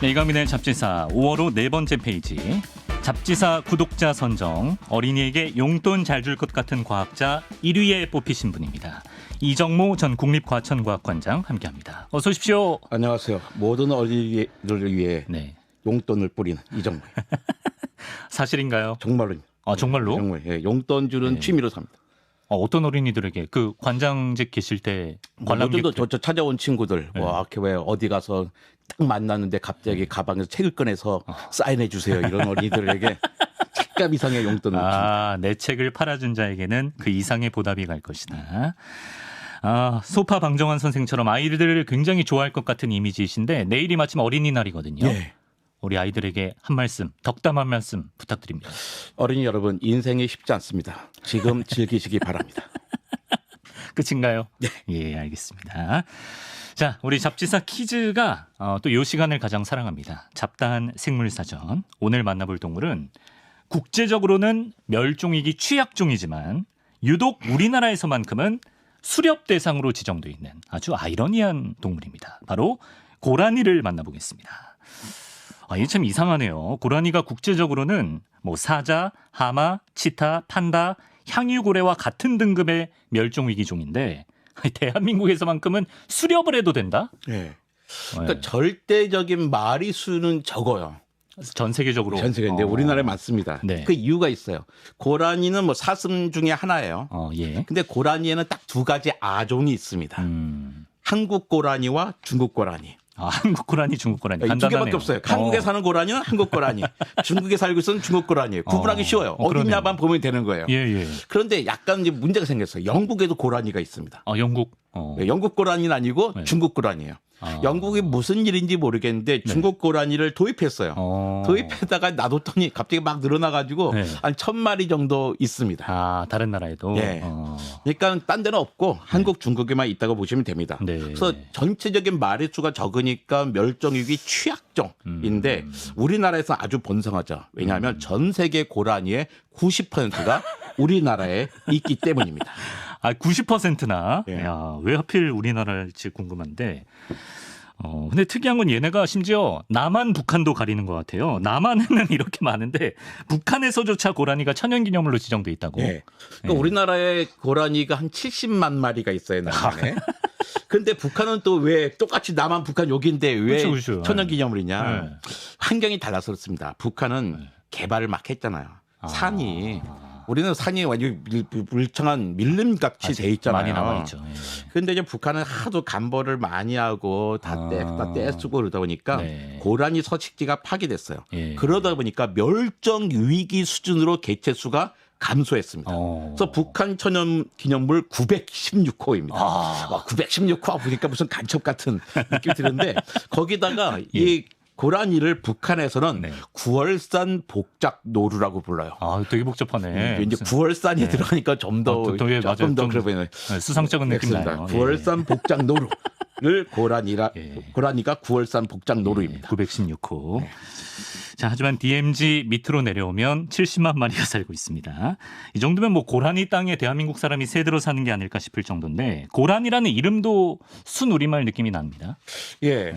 네, 이강민의 잡지사 5월호 네 번째 페이지. 잡지사 구독자 선정, 어린이에게 용돈 잘 줄 것 같은 과학자 1위에 뽑히신 분입니다. 이정모 전 국립과천과학관장 함께합니다. 어서 오십시오. 안녕하세요. 모든 어린이들을 위해 네. 용돈을 뿌리는 이정모. 사실인가요? 정말로. 아, 정말로? 정말. 예, 용돈 주는 네. 취미로 삽니다. 어떤 어린이들에게 그 관장직 계실 때 관람객들 요즘도 저 찾아온 친구들 네. 뭐 왜 어디 가서 딱 만났는데 갑자기 가방에서 책을 꺼내서 사인해 주세요. 이런 어린이들에게 책값 이상의 용돈을 줍니다. 내 책을 팔아준 자에게는 그 이상의 보답이 갈 것이다. 소파 방정환 선생처럼 아이들을 굉장히 좋아할 것 같은 이미지이신데 내일이 마침 어린이날이거든요. 예. 우리 아이들에게 한 말씀, 덕담 한 말씀 부탁드립니다. 어린이 여러분, 인생이 쉽지 않습니다. 지금 즐기시기 바랍니다. 끝인가요? 네. 예, 알겠습니다. 자, 우리 잡지사 퀴즈가 또 이 시간을 가장 사랑합니다. 잡다한 생물사전. 오늘 만나볼 동물은 국제적으로는 멸종위기 취약종이지만 유독 우리나라에서만큼은 수렵 대상으로 지정돼 있는 아주 아이러니한 동물입니다. 바로 고라니를 만나보겠습니다. 이게 참 이상하네요. 고라니가 국제적으로는 뭐 사자, 하마, 치타, 판다, 향유고래와 같은 등급의 멸종위기종인데 대한민국에서만큼은 수렵을 해도 된다? 예. 그러니까 절대적인 마리수는 적어요. 전 세계적으로. 전 세계인데 우리나라에 많습니다. 네. 그 이유가 있어요. 고라니는 뭐 사슴 중에 하나예요. 예. 근데 고라니에는 딱 두 가지 아종이 있습니다. 한국 고라니와 중국 고라니. 한국 고라니, 중국 고라니. 두 간단하네요. 개밖에 없어요. 한국에 사는 고라니는 한국 고라니, 중국에 살고 있는 중국 고라니. 구분하기 쉬워요. 어디냐만 보면 되는 거예요. 예. 그런데 약간 이제 문제가 생겼어요. 영국에도 고라니가 있습니다. 영국. 네, 영국 고라니는 아니고 네. 중국 고라니예요. 영국이 무슨 일인지 모르겠는데 중국 고라니를 도입했어요. 도입했다가 놔뒀더니 갑자기 막 늘어나가지고 네. 한 1,000마리 정도 있습니다. 다른 나라에도. 예. 그러니까 딴 데는 없고 한국, 중국에만 있다고 보시면 됩니다. 네. 그래서 전체적인 마리수가 적으니까 멸종위기 취약종인데 우리나라에서 아주 번성하죠. 왜냐하면 전 세계 고라니의 90%가 우리나라에 있기 때문입니다. 90%나. 예. 야, 왜 하필 우리나라일지 궁금한데. 근데 특이한 건 얘네가 심지어 남한, 북한도 가리는 것 같아요. 남한에는 이렇게 많은데 북한에서조차 고라니가 천연기념물로 지정돼 있다고. 예. 그러니까 우리나라에 고라니가 한 70만 마리가 있어요, 남한에. 근데 북한은 또 왜 똑같이 남한, 북한 여기인데 왜 그렇죠. 천연기념물이냐. 네. 환경이 달라서 그렇습니다. 북한은 개발을 막 했잖아요. 산이. 우리는 산이 완전 물청한 밀림같이 돼 있잖아요. 많이 남아 있죠. 예. 그런데 이제 북한은 하도 간벌을 많이 하고 다 떼쓰고 그러다 보니까 네. 고라니 서식지가 파괴됐어요. 예. 그러다 보니까 멸종 위기 수준으로 개체 수가 감소했습니다. 그래서 북한 천연 기념물 916호입니다. 916호 보니까 무슨 간첩 같은 느낌이 드는데 거기다가 이 고라니를 북한에서는 네. 구월산 복작노루라고 불러요. 되게 복잡하네. 이제 구월산이 들어가니까 좀 더 되게 맞아요. 조금 더 좀 그래 보이는 수상쩍은 느낌 나요. 구월산 복작노루를 고라니가 구월산 복작노루입니다. 916호. 네. 자, 하지만 DMZ 밑으로 내려오면 70만 마리가 살고 있습니다. 이 정도면 뭐 고라니 땅에 대한민국 사람이 새들어 사는 게 아닐까 싶을 정도인데 고라니라는 이름도 순우리말 느낌이 납니다. 예.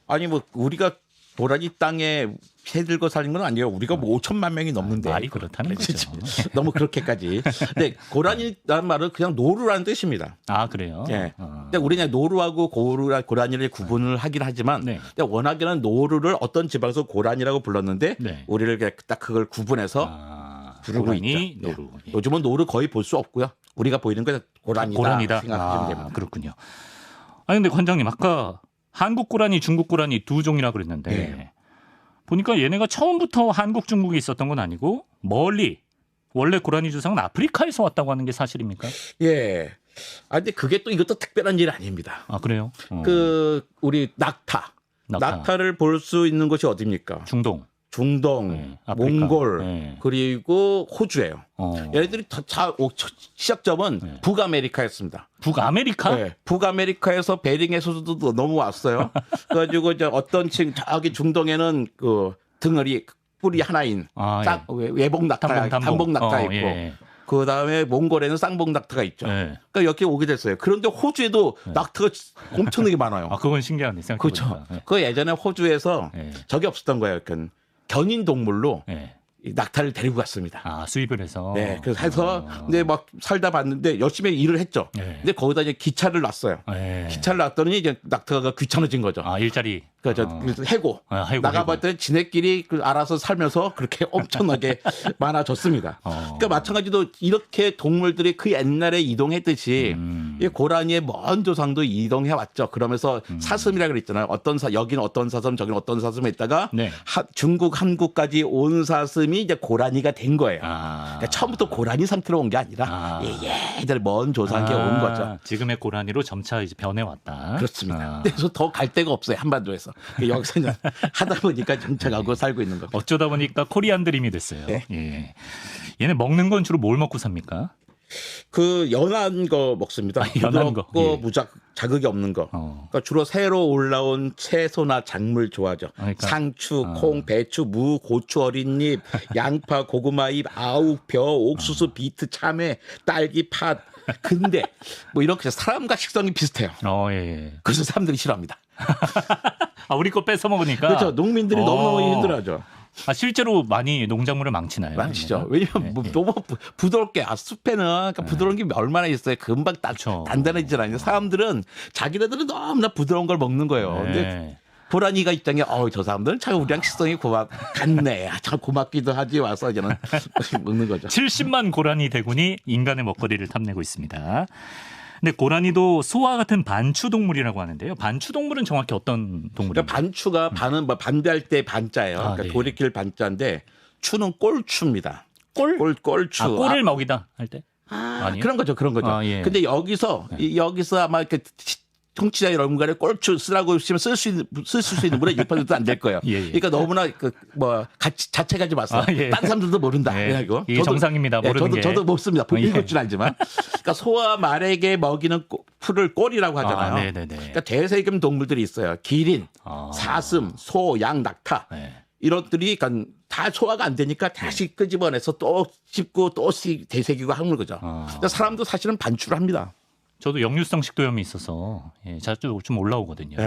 아니 뭐 우리가 고라니 땅에 새 들고 사는 건 아니에요. 우리가 뭐 5천만 명이 넘는데. 말이 그렇다는 거죠. 너무 그렇게까지. 근데 고라니라는 말은 그냥 노루라는 뜻입니다. 그래요? 예. 근데 우리는 노루하고 고라니를 구분을 하긴 하지만 네. 근데 워낙에는 노루를 어떤 지방에서 고라니라고 불렀는데 네. 우리를 딱 그걸 구분해서 부르고 고라니, 있죠. 노루. 예. 요즘은 노루 거의 볼 수 없고요. 우리가 보이는 건 고라니다 생각하시면 됩니다. 그렇군요. 근데 관장님 아까 한국 고라니, 중국 고라니 두 종이라 그랬는데 네. 보니까 얘네가 처음부터 한국, 중국에 있었던 건 아니고 멀리 원래 고라니 주상은 아프리카에서 왔다고 하는 게 사실입니까? 예. 근데 그게 또 이것도 특별한 일이 아닙니다. 그래요? 우리 낙타를 볼 수 있는 곳이 어디입니까? 중동, 네, 아프리카. 몽골, 네. 그리고 호주예요. 얘네들이 시작점은 네. 북아메리카였습니다. 북아메리카? 네, 북아메리카에서 베링에서도 넘어왔어요. 그래가지고 이제 어떤 저기 중동에는 그 덩어리 뿔이 하나인 외복 낙타, 단복 낙타 있고 그다음에 몽골에는 쌍봉 낙타가 있죠. 네. 그러니까 여기 오게 됐어요. 그런데 호주에도 낙타가 엄청나게 많아요. 아, 그건 신기하네. 그렇죠. 생각해보니까. 네. 그 예전에 호주에서 네. 저기 없었던 거예요. 그 견인 동물로 네. 이 낙타를 데리고 갔습니다. 아, 수입을 해서. 네, 그래서 해서 근데 막 살다 봤는데 열심히 일을 했죠. 네. 근데 거기다 이제 기차를 놨어요. 네. 기차를 놨더니 이제 낙타가 귀찮아진 거죠. 아, 일자리. 그래서 해고. 해고. 나가봤더니 지네끼리 알아서 살면서 그렇게 엄청나게 많아졌습니다. 그러니까 마찬가지로 이렇게 동물들이 그 옛날에 이동했듯이 이 고라니의 먼 조상도 이동해 왔죠. 그러면서 사슴이라 그랬잖아요. 여기는 어떤 사슴, 저기는 어떤 사슴에 있다가 네. 중국, 한국까지 온 사슴이 이제 고라니가 된 거예요. 그러니까 처음부터 고라니 상태로 온 게 아니라 예전에 먼 조상에 온 거죠. 지금의 고라니로 점차 이제 변해왔다. 그렇습니다. 그래서 더 갈 데가 없어요. 한반도에서. 여기서 이제 하다 보니까 정착하고 살고 있는 거죠. 어쩌다 보니까 코리안 드림이 됐어요. 네. 예. 얘는 먹는 건 주로 뭘 먹고 삽니까? 그 연한 거 먹습니다. 연한 거. 부드럽고 예. 자극이 없는 거. 그러니까 주로 새로 올라온 채소나 작물 좋아하죠. 그러니까. 상추, 콩, 배추, 무, 고추, 어린잎, 양파, 고구마잎, 아욱, 벼, 옥수수, 비트, 참외, 딸기, 팥. 근데 뭐 이렇게 사람과 식성이 비슷해요. 예. 그래서 사람들이 싫어합니다. 아, 우리 거 뺏어 먹으니까. 그렇죠. 농민들이 너무너무 힘들어하죠. 아, 실제로 많이 농작물을 망치나요? 망치죠. 왜냐면 네. 너무 부드럽게 숲에는 그러니까 부드러운 게 얼마나 있어요. 금방 그렇죠. 단단해지질 않아요. 사람들은 자기네들은 너무나 부드러운 걸 먹는 거예요. 근데 고라니가 입장에 저 사람들은 참 우리랑 식성이 같네. 참 고맙기도 하지 와서 저는 먹는 거죠. 70만 고라니 대군이 인간의 먹거리를 탐내고 있습니다. 근데 고라니도 소와 같은 반추 동물이라고 하는데요. 반추 동물은 정확히 어떤 동물인가요? 그러니까 반추가 반은 뭐 반대할 때 반자예요. 그러니까 네. 돌이킬 반자인데 추는 꼴추입니다. 꼴추. 아, 꼴을 먹이다 할 때? 아니에요? 그런 거죠. 예. 근데 여기서 아마 이렇게 청취자 여러분간에 꼴추 쓰라고 하시면 쓸 수 있는 분은 1%도 안 될 거예요. 예. 그러니까 너무나 같이 자책하지 마세요. 예. 다른 사람들도 모른다. 그래가지고 이게 정상입니다. 모르는 게. 저도 못 씁니다. 읽을 줄 알지만. 그러니까 소와 말에게 먹이는 풀을 꼴이라고 하잖아요. 네네네. 그러니까 대세금 동물들이 있어요. 기린, 사슴, 소, 양, 낙타. 네. 이런들이 그러니까 다 소화가 안 되니까 다시 끄집어내서 또 씹고 또 되새기고 하는 거죠. 그러니까 사람도 사실은 반출을 합니다. 저도 역류성 식도염이 있어서 자주 좀 올라오거든요.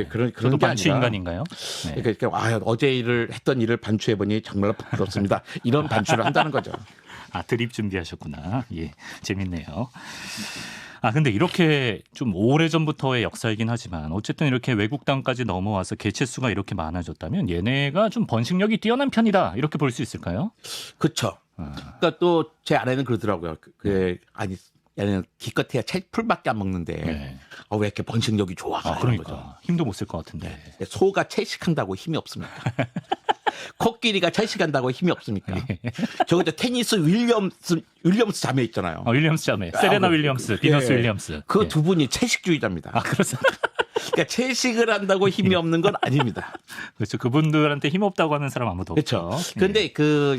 그런 저도 게 반추 아니라. 인간인가요? 네. 그러니까 어제 했던 일을 반추해 보니 정말 부끄럽습니다. 이런 반추를 한다는 거죠. 아, 드립 준비하셨구나. 예, 재밌네요. 아, 근데 이렇게 좀 오래전부터의 역사이긴 하지만 어쨌든 이렇게 외국 땅까지 넘어와서 개체수가 이렇게 많아졌다면 얘네가 좀 번식력이 뛰어난 편이다. 이렇게 볼 수 있을까요? 그렇죠. 그러니까 또 제 아내는 그러더라고요. 얘는 기껏해야 풀밖에 안 먹는데 왜 이렇게 번식력이 좋아? 그러니까 거죠. 힘도 못 쓸 것 같은데. 소가 채식한다고 힘이 없습니까? 코끼리가 채식한다고 힘이 없습니까? 저거 테니스 윌리엄스 자매 있잖아요. 윌리엄스 자매, 세레나 윌리엄스, 비너스 윌리엄스. 그 두 분이 채식주의자입니다. 아, 그렇습니다. 그러니까 채식을 한다고 힘이 없는 건 아닙니다. 그렇죠. 그분들한테 힘 없다고 하는 사람 아무도 없죠. 그렇죠. 그런데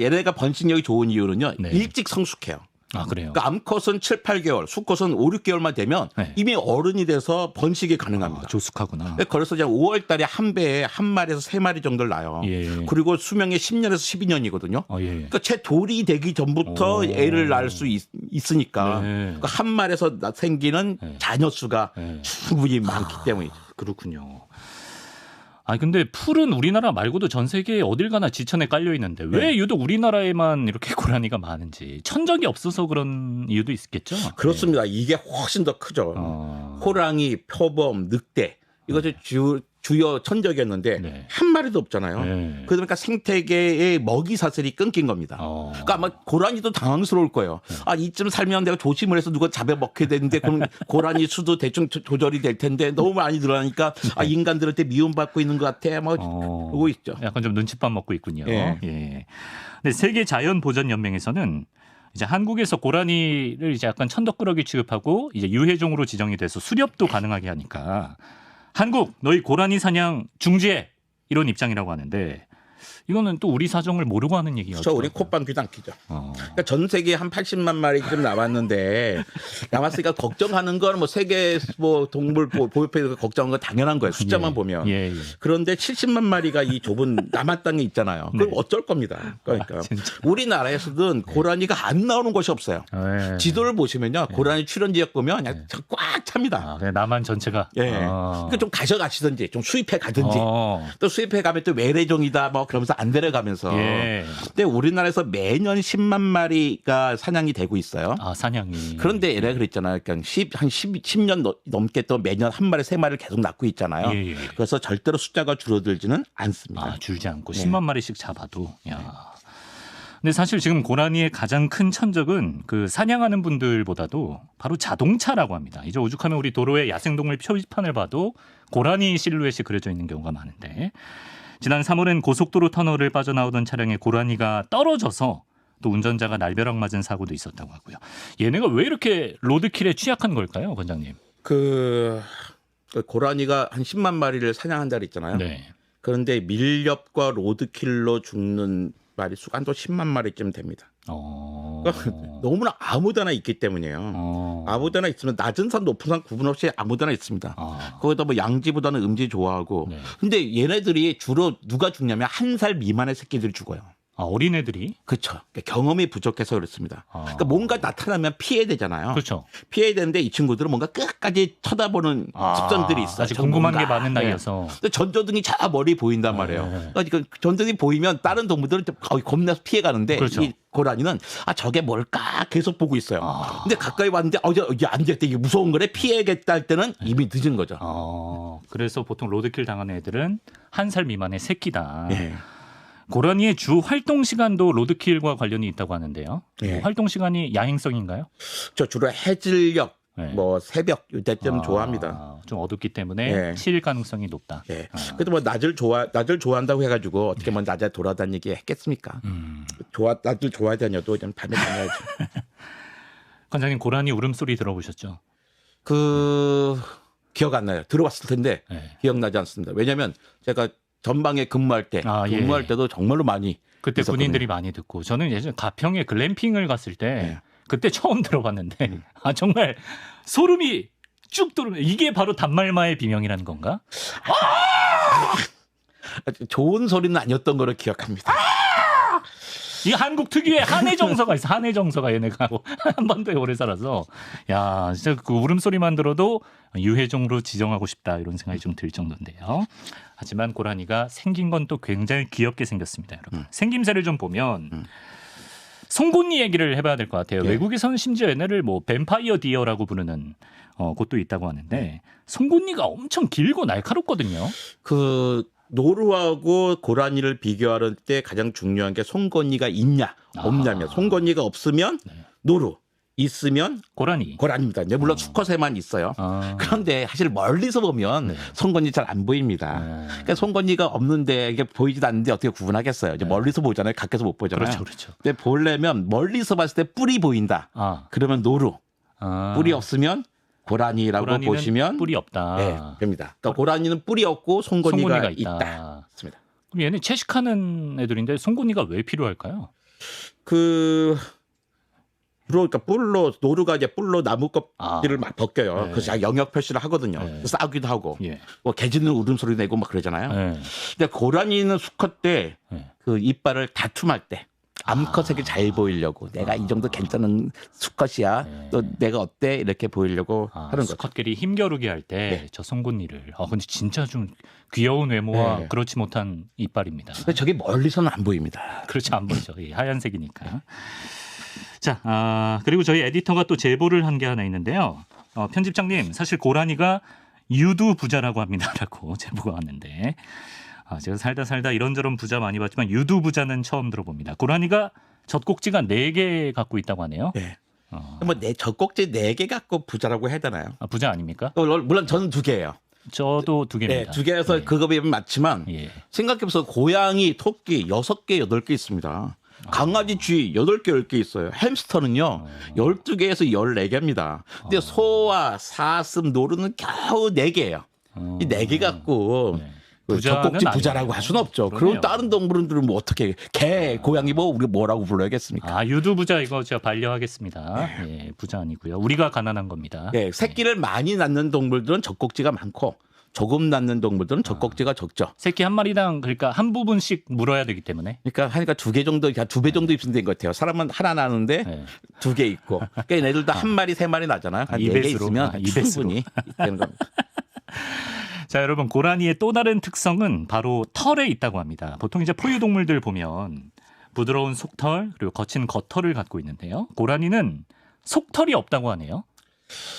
얘네가 번식력이 좋은 이유는요. 네. 일찍 성숙해요. 아, 그래요? 그러니까 암컷은 7, 8개월, 수컷은 5, 6개월만 되면 이미 어른이 돼서 번식이 가능합니다. 조숙하구나. 그래서 그냥 5월 달에 한 배에 한 마리에서 3마리 정도를 낳아요. 그리고 수명이 10년에서 12년이거든요. 그러니까 채 돌이 되기 전부터 애를 낳을 수 있으니까 그러니까 한 마리에서 생기는 자녀 수가 충분히 많기 때문이죠. 그렇군요. 아, 근데 풀은 우리나라 말고도 전 세계에 어딜 가나 지천에 깔려 있는데 왜 유독 우리나라에만 이렇게 고라니가 많은지 천적이 없어서 그런 이유도 있겠죠? 그렇습니다. 이게 훨씬 더 크죠. 호랑이, 표범, 늑대 이것이 주요 천적이었는데 한 마리도 없잖아요. 그러니까 생태계의 먹이 사슬이 끊긴 겁니다. 그러니까 아마 고라니도 당황스러울 거예요. 이쯤 살면 내가 조심을 해서 누가 잡아먹게 되는데 그럼 고라니 수도 대충 조절이 될 텐데 너무 많이 늘어나니까 인간들한테 미움받고 있는 것 같아. 그러고 있죠. 약간 좀 눈칫밥 먹고 있군요. 예. 근데 세계 자연 보전 연맹에서는 이제 한국에서 고라니를 이제 약간 천덕꾸러기 취급하고 이제 유해종으로 지정이 돼서 수렵도 가능하게 하니까 한국 너희 고라니 사냥 중지해 이런 입장이라고 하는데 이거는 또 우리 사정을 모르고 하는 얘기였죠. 저 우리 콧방 귀당기죠. 그러니까 전 세계에 한 80만 마리쯤 남았는데 남았으니까 걱정하는 건 뭐 세계 뭐 동물 보호협회에서 걱정한 건 당연한 거예요. 숫자만 보면. 예. 그런데 70만 마리가 이 좁은 남한 땅에 있잖아요. 그럼 어쩔 겁니다. 그러니까 우리나라에서는 고라니가 안 나오는 곳이 없어요. 지도를 보시면요, 고라니 출현 지역 보면 그냥 꽉 찹니다. 그냥 남한 전체가. 예. 그러니까 좀 가져가시든지 좀 수입해 가든지 또 수입해 가면 또 외래종이다 뭐 그러면서 안 데려가면서. 근데 우리나라에서 매년 10만 마리가 사냥이 되고 있어요. 아, 사냥이. 그런데 예를 그랬잖아요. 그러니까 한 10년 넘게 또 매년 한 마리, 세 마리를 계속 낳고 있잖아요. 예. 그래서 절대로 숫자가 줄어들지는 않습니다. 아, 줄지 않고 10만 마리씩 잡아도. 야. 근데 사실 지금 고라니의 가장 큰 천적은 그 사냥하는 분들보다도 바로 자동차라고 합니다. 이제 오죽하면 우리 도로의 야생동물 표지판을 봐도 고라니 실루엣이 그려져 있는 경우가 많은데, 지난 3월엔 고속도로 터널을 빠져나오던 차량에 고라니가 떨어져서 또 운전자가 날벼락 맞은 사고도 있었다고 하고요. 얘네가 왜 이렇게 로드킬에 취약한 걸까요, 권장님? 그 고라니가 한 10만 마리를 사냥한다 그랬잖아요. 네. 그런데 밀렵과 로드킬로 죽는 마리 수가 한 또 10만 마리쯤 됩니다. 그러니까 너무나 아무데나 있기 때문이에요. 아무데나 있으면 낮은 산 높은 산 구분 없이 아무데나 있습니다. 거기다 뭐 양지보다는 음지 좋아하고. 네. 근데 얘네들이 주로 누가 죽냐면 1살 미만의 새끼들이 죽어요. 아, 어린애들이? 그렇죠. 경험이 부족해서 그렇습니다. 그러니까 뭔가 나타나면 피해야 되잖아요. 그렇죠. 피해야 되는데 이 친구들은 뭔가 끝까지 쳐다보는 습성들이 있어요. 아직 궁금한 게 많은 나이여서. 근데 전조등이 저 멀리 보인단 말이에요. 그러니까 전조등이 보이면 다른 동물들은 거의 겁나서 피해가는데 그렇죠. 이 고라니는 저게 뭘까 계속 보고 있어요. 근데 가까이 왔는데 이게 안 되겠다, 이게 무서운 거래, 피해야겠다 할 때는 이미 늦은 거죠. 그래서 보통 로드킬 당하는 애들은 1살 미만의 새끼다. 예. 고라니의 주 활동 시간도 로드킬과 관련이 있다고 하는데요. 예. 활동 시간이 야행성인가요? 저 주로 해질녘, 네. 뭐 새벽 이때쯤 좋아합니다. 좀 어둡기 때문에 예. 치일 가능성이 높다. 예. 그래도 뭐 낮을 좋아한다고 해가지고 어떻게 뭐 낮에 돌아다니게 했겠습니까? 낮을 좋아하다녀도 좀 밤에 다녀야지. 관장님, 고라니 울음소리 들어보셨죠? 기억 안 나요. 들어봤을 텐데 네. 기억나지 않습니다. 왜냐하면 제가 전방에 근무할 때도 정말로 많이 그때 있었거든요. 군인들이 많이 듣고, 저는 예전에 가평에 글램핑을 갔을 때 그때 처음 들어봤는데 정말 소름이 쭉 돋으면 이게 바로 단말마의 비명이라는 건가? 좋은 소리는 아니었던 거로 기억합니다. 이 한국 특유의 한해 정서가 있어. 한해 정서가 얘네가 한반도에 오래 살아서, 야, 진짜 그 울음소리만 들어도 유해종으로 지정하고 싶다 이런 생각이 좀 들 정도인데요. 하지만 고라니가 생긴 건 또 굉장히 귀엽게 생겼습니다, 여러분. 생김새를 좀 보면 송곳니 얘기를 해봐야 될 것 같아요. 예. 외국에서는 심지어 얘네를 뭐 뱀파이어 디어라고 부르는 곳도 있다고 하는데, 송곳니가 엄청 길고 날카롭거든요. 노루하고 고라니를 비교할 때 가장 중요한 게 송곳니가 있냐 없냐면, 송곳니가 없으면 노루, 있으면 고라니입니다. 물론 수컷에만 있어요. 그런데 사실 멀리서 보면 송곳니 잘 안 보입니다. 그러니까 송곳니가 없는데 이게 보이지도 않는데 어떻게 구분하겠어요? 이제 멀리서 보잖아요. 가까이서 못 보잖아요. 그렇죠. 근데 보려면 멀리서 봤을 때 뿔이 보인다. 그러면 노루. 뿔이 없으면 고라니라고 보시면 뿔이 없다. 네, 됩니다. 그러니까 고라니는 뿔이 없고 송곳니가 있다. 맞습니다. 그럼 얘는 채식하는 애들인데 송곳니가 왜 필요할까요? 그러니까 노루가 이제 뿔로 나무 껍질을 막 벗겨요. 네. 그래서 영역 표시를 하거든요. 네. 싸우기도 하고, 예. 뭐 개짖는 울음소리 내고 막 그러잖아요. 네. 근데 고라니는 수컷 때 네. 그 이빨을 다툼할 때 암컷에게 잘 보이려고, 내가 이 정도 괜찮은 수컷이야, 또 내가 어때 이렇게 보이려고 하는 거죠. 수컷끼리 힘겨루기 할 때 저 송곳니를. 근데 진짜 좀 귀여운 외모와 그렇지 못한 이빨입니다. 근데 저게 멀리서는 안 보입니다. 그렇지, 안 보이죠. 하얀색이니까. 자, 그리고 저희 에디터가 또 제보를 한 게 하나 있는데요. 편집장님, 사실 고라니가 유두 부자라고 합니다라고 제보가 왔는데, 제가 살다 이런저런 부자 많이 봤지만 유두 부자는 처음 들어봅니다. 고라니가 젖꼭지가 4개 갖고 있다고 하네요. 네. 젖꼭지 4개 갖고 부자라고 해야 되나요? 부자 아닙니까? 물론 저는 2개예요. 저도 2개입니다. 네, 2개여서 그거 비하면 맞지만, 생각해보세요. 고양이, 토끼 6개, 8개 있습니다. 강아지 쥐 8개, 10개 있어요. 햄스터는요, 12개에서 14개입니다. 근데 소와 사슴, 노루는 겨우 4개예요. 이 4개 갖고 부자는 젖꼭지 아니에요. 부자라고 할 수는 없죠. 그러네요. 그럼 다른 동물들은 뭐 어떻게 개, 고양이 뭐 우리 뭐라고 불러야겠습니까? 아, 유두 부자 이거 제가 반려하겠습니다. 예, 부자 아니고요. 우리가 가난한 겁니다. 예, 새끼를 많이 낳는 동물들은 젖꼭지가 많고 조금 낳는 동물들은 젖꼭지가 적죠. 새끼 한 마리당 그러니까 한 부분씩 물어야 되기 때문에. 그러니까 하니까 2개 정도, 2배 정도 입수는 된 것 같아요. 사람은 하나 낳는데 네. 2개 있고. 그러니까 얘네들도 한 마리, 3마리 나잖아요. 한 4개 이배수로. 있으면 이배수로. 충분히 되는 겁니다. 자, 여러분 고라니의 또 다른 특성은 바로 털에 있다고 합니다. 보통 이제 포유동물들 보면 부드러운 속털 그리고 거친 겉털을 갖고 있는데요. 고라니는 속털이 없다고 하네요.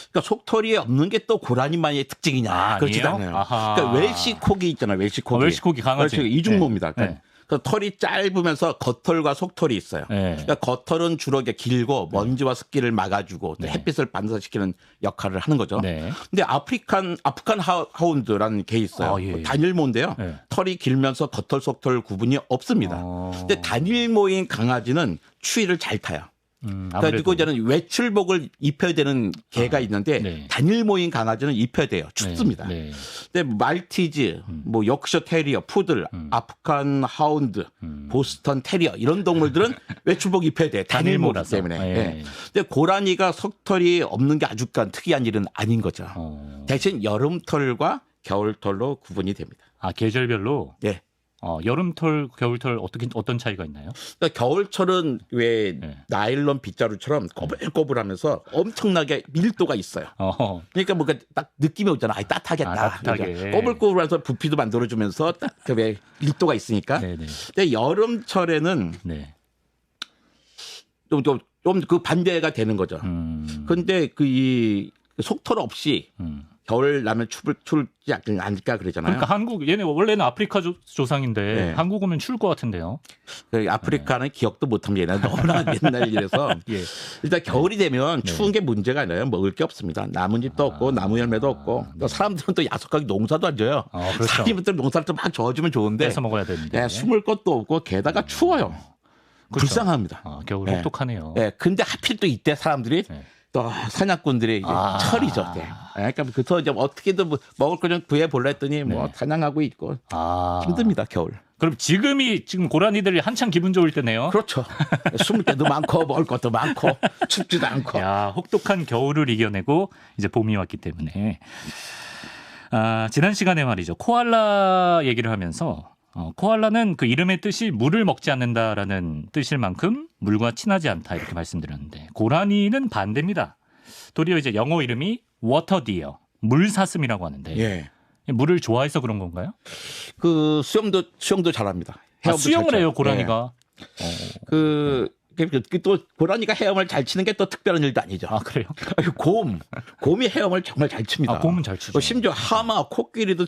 그러니까 속털이 없는 게 또 고라니만의 특징이냐? 아, 그렇지 아니에요? 않아요. 아하. 그러니까 웰시코기 있잖아요. 웰시코기. 웰시코기 강아지. 웰시코기 이중모입니다. 네. 네. 그래서 털이 짧으면서 겉털과 속털이 있어요. 네. 그러니까 겉털은 주로 이렇게 길고 먼지와 습기를 막아주고 또 네. 햇빛을 반사시키는 역할을 하는 거죠. 네. 근데 아프리칸 하운드라는 게 있어요. 아, 예. 단일모인데요. 네. 털이 길면서 겉털 속털 구분이 없습니다. 근데 단일모인 강아지는 추위를 잘 타요. 그래가지고 저는 외출복을 입혀야 되는 개가 있는데 네. 단일모인 강아지는 입혀야 돼요. 춥습니다. 네. 근데 말티즈, 뭐 역셔 테리어, 푸들, 아프간 하운드, 보스턴 테리어 이런 동물들은 외출복 입혀야 돼. 단일모기 단일모라서. 때문에. 예. 예. 근데 고라니가 속털이 없는 게 아주 특이한 일은 아닌 거죠. 대신 여름털과 겨울털로 구분이 됩니다. 아, 계절별로 예. 여름털, 겨울털 어떤 차이가 있나요? 그러니까 겨울철은 왜 네. 나일론 빗자루처럼 꼬불꼬불하면서 엄청나게 밀도가 있어요. 그러니까 뭔가 딱 느낌이 오잖아. 아, 따뜻하겠다. 아, 따뜻하게. 그러니까 꼬불꼬불해서 부피도 만들어주면서 딱 그 밀도가 있으니까. 네네. 근데 여름철에는 네. 좀 그 반대가 되는 거죠. 근데 이 속털 없이 겨울 나면 춥지 않을까 그러잖아요. 그러니까 얘네 원래는 아프리카 조상인데 네. 한국 오면 추울 것 같은데요. 아프리카는 기억도 못합니다. 얘는 너무나 옛날 일이라서. 예. 일단 겨울이 되면 추운 게 문제가 아니라요. 먹을 게 없습니다. 나뭇잎도 없고 나무 열매도 없고. 또 사람들은 또 야속하게 농사도 안 져요. 그렇죠. 사람들은 농사를 좀 막 저어주면 좋은데 뺏어 먹어야 되는데. 숨을 것도 없고 게다가 추워요. 그렇죠. 불쌍합니다. 겨울 네. 혹독하네요. 네, 근데 하필 또 이때 사람들이 네. 또 사냥꾼들이 이제 철이죠. 때. 그러니까 그래서 이제 어떻게든 먹을 거 좀 구해 볼라 했더니 뭐 사냥하고 있고 힘듭니다. 겨울. 그럼 지금 고라니들이 한창 기분 좋을 때네요. 그렇죠. 숨을 때도 많고 먹을 것도 많고 춥지도 않고. 야, 혹독한 겨울을 이겨내고 이제 봄이 왔기 때문에. 지난 시간에 말이죠. 코알라 얘기를 하면서 코알라는 그 이름의 뜻이 물을 먹지 않는다라는 뜻일 만큼 물과 친하지 않다 이렇게 말씀드렸는데 고라니는 반대입니다. 도리어 이제 영어 이름이 워터 디어, 물사슴이라고 하는데 예. 물을 좋아해서 그런 건가요? 그 수영도 잘합니다. 헤엄도 수영을 잘 쳐요. 해요, 고라니가. 또 고라니가 헤엄을 잘 치는 게 또 특별한 일도 아니죠. 그래요? 곰이 헤엄을 정말 잘 칩니다. 곰은 잘 치죠. 심지어 하마, 코끼리도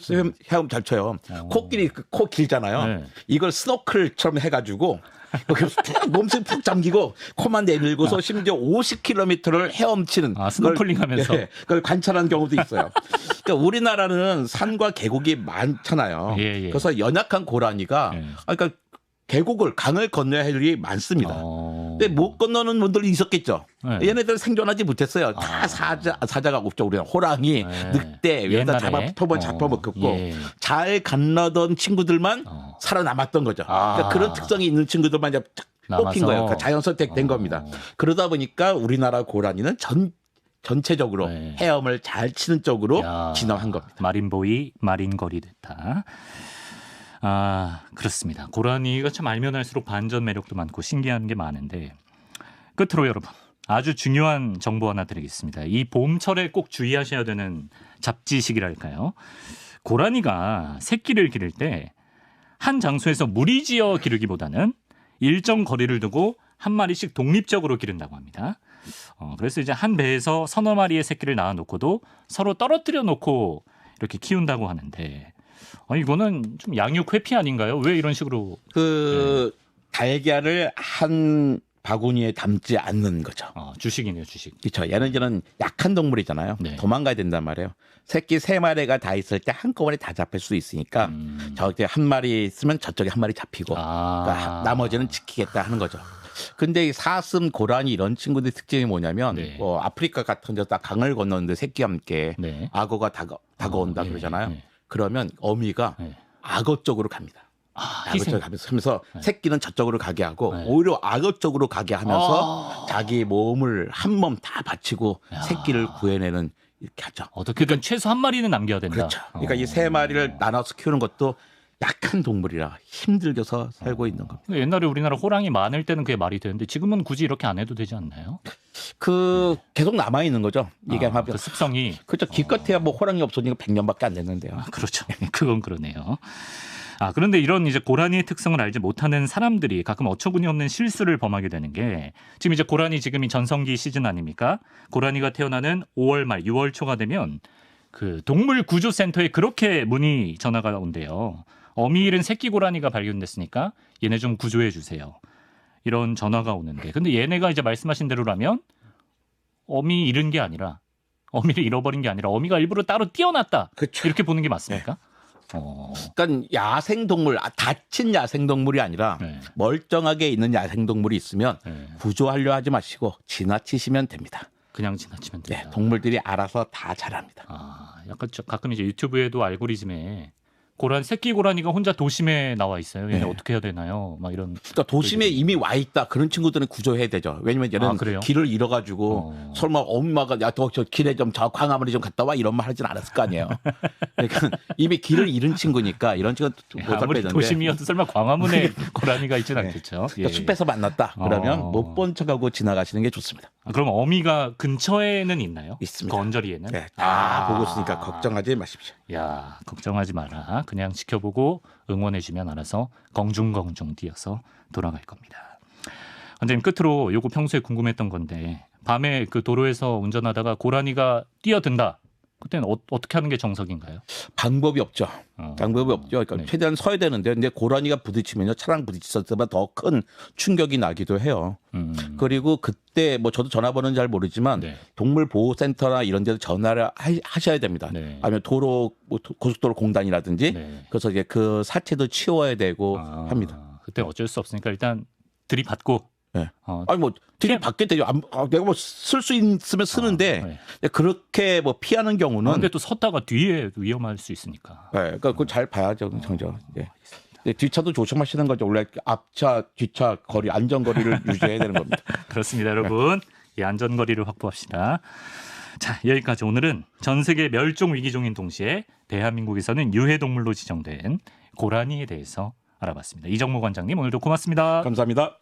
헤엄 잘 쳐요. 코끼리 코 길잖아요. 네. 이걸 스노클처럼 해가지고 몸속에 푹 잠기고 코만 내밀고서 심지어 50km를 헤엄치는 스노클링하면서 그걸 관찰한 경우도 있어요. 그러니까 우리나라는 산과 계곡이 많잖아요. 예. 그래서 연약한 고라니가 그러니까 강을 건너야 할 일이 많습니다. 근데 못 건너는 분들이 있었겠죠. 네. 얘네들 생존하지 못했어요. 다 사자가 없죠. 우리는 호랑이, 늑대, 이러다 잡아먹고 잘 건너던 친구들만 살아남았던 거죠. 그러니까 그런 특성이 있는 친구들만 이제 뽑힌 거예요. 그러니까 자연 선택된 겁니다. 그러다 보니까 우리나라 고라니는 전체적으로 헤엄을 잘 치는 쪽으로 진화한 겁니다. 마린보이, 마린걸이 됐다. 그렇습니다. 고라니가 참 알면 할수록 반전 매력도 많고 신기한 게 많은데 끝으로 여러분 아주 중요한 정보 하나 드리겠습니다. 이 봄철에 꼭 주의하셔야 되는 잡지식이랄까요. 고라니가 새끼를 기를 때 한 장소에서 무리지어 기르기보다는 일정 거리를 두고 한 마리씩 독립적으로 기른다고 합니다. 그래서 이제 한 배에서 서너 마리의 새끼를 낳아놓고도 서로 떨어뜨려 놓고 이렇게 키운다고 하는데 이거는 좀 양육 회피 아닌가요? 왜 이런 식으로? 달걀을 한 바구니에 담지 않는 거죠. 주식이네요, 주식. 그렇죠. 얘는 약한 동물이잖아요. 네. 도망가야 된단 말이에요. 새끼 3마리가 다 있을 때 한꺼번에 다 잡힐 수 있으니까 저기 한 마리 있으면 저쪽에 한 마리 잡히고 그러니까 나머지는 지키겠다 하는 거죠. 근데 이 사슴, 고라니 이런 친구들의 특징이 뭐냐면 아프리카 같은 데서 강을 건너는데 새끼와 함께 악어가 다가온다 그러잖아요. 그러면 어미가 악어 쪽으로 갑니다. 악어 희생. 쪽으로 하면서 새끼는 저쪽으로 가게 하고 네. 오히려 악어 쪽으로 가게 하면서 자기 몸을 한 몸 다 바치고 새끼를 구해내는 이렇게 하죠. 어떻게든 최소 한 마리는 남겨야 된다. 그렇죠. 그러니까 이 세 마리를 나눠서 키우는 것도 약한 동물이라 힘들게서 살고 있는 겁니다. 옛날에 우리나라 호랑이 많을 때는 그게 말이 되는데 지금은 굳이 이렇게 안 해도 되지 않나요? 계속 남아 있는 거죠. 이게 아마 그 습성이. 그렇죠. 기껏해야 뭐 호랑이 없어지니까 100년밖에 안 됐는데요. 그렇죠. 그건 그러네요. 그런데 이런 이제 고라니의 특성을 알지 못하는 사람들이 가끔 어처구니 없는 실수를 범하게 되는 게 지금 이제 고라니 지금이 전성기 시즌 아닙니까? 고라니가 태어나는 5월 말 6월 초가 되면 그 동물 구조센터에 그렇게 문의 전화가 온대요. 어미 잃은 새끼 고라니가 발견됐으니까 얘네 좀 구조해 주세요. 이런 전화가 오는데 근데 얘네가 이제 말씀하신 대로라면 어미 잃은 게 아니라 어미를 잃어버린 게 아니라 어미가 일부러 따로 띄어놨다. 그렇죠. 이렇게 보는 게 맞습니까? 그러니까 야생동물, 다친 야생동물이 아니라 네. 멀쩡하게 있는 야생동물이 있으면 네. 구조하려 하지 마시고 지나치시면 됩니다. 그냥 지나치면 네, 된다. 동물들이 알아서 다 잘합니다. 약간 가끔 이제 유튜브에도 알고리즘에 새끼 고라니가 혼자 도심에 나와 있어요. 얘네 네. 어떻게 해야 되나요? 막 이런. 그러니까 도심에 이미 와 있다 그런 친구들은 구조해야 되죠. 왜냐면 얘는 그래요? 길을 잃어가지고 설마 엄마가 야 저 길에 좀 저 광화문에 좀 갔다 와 이런 말 하진 않았을 거 아니에요. 그러니까 이미 길을 잃은 친구니까 이런 친구는 못할 아무리 빼는데 도심이어도 설마 광화문에 고라니가 있진 않겠죠. 예. 그러니까 숲에서 만났다 그러면 못 본 척하고 지나가시는 게 좋습니다. 그럼 어미가 근처에는 있나요? 있습니다. 그 언저리에는? 네, 다 보고 있으니까 걱정하지 마십시오. 야, 걱정하지 마라. 그냥 지켜보고 응원해주면 알아서 긍중긍중 뛰어서 돌아갈 겁니다. 원장님 끝으로 요거 평소에 궁금했던 건데 밤에 그 도로에서 운전하다가 고라니가 뛰어든다. 그때는 어떻게 하는 게 정석인가요? 방법이 없죠. 방법이 없죠. 그러니까 네. 최대한 서야 되는데 근데 고라니가 부딪히면요 차랑 부딪혔을 때보다 더 큰 충격이 나기도 해요. 그리고 그때 뭐 저도 전화번호는 잘 모르지만 네. 동물보호센터나 이런 데도 전화를 하셔야 됩니다. 네. 아니면 고속도로 공단이라든지 네. 그래서 이제 그 사체도 치워야 되고 합니다. 그때 어쩔 수 없으니까 일단 들이받고. 네. 어, 아니 뭐 뒤에 받게 되죠. 내가 뭐 쓸 수 있으면 쓰는데 네. 그렇게 뭐 피하는 경우는 근데 또 섰다가 뒤에 위험할 수 있으니까. 네, 그러니까 그거 잘 봐야죠, 정정. 예. 네, 뒷차도 조심하시는 거죠. 원래 앞차, 뒤차 거리, 안전거리를 유지해야 되는 겁니다. 그렇습니다, 여러분. 이 안전거리를 확보합시다. 자, 여기까지 오늘은 전 세계 멸종 위기종인 동시에 대한민국에서는 유해동물로 지정된 고라니에 대해서 알아봤습니다. 이정모 관장님 오늘도 고맙습니다. 감사합니다.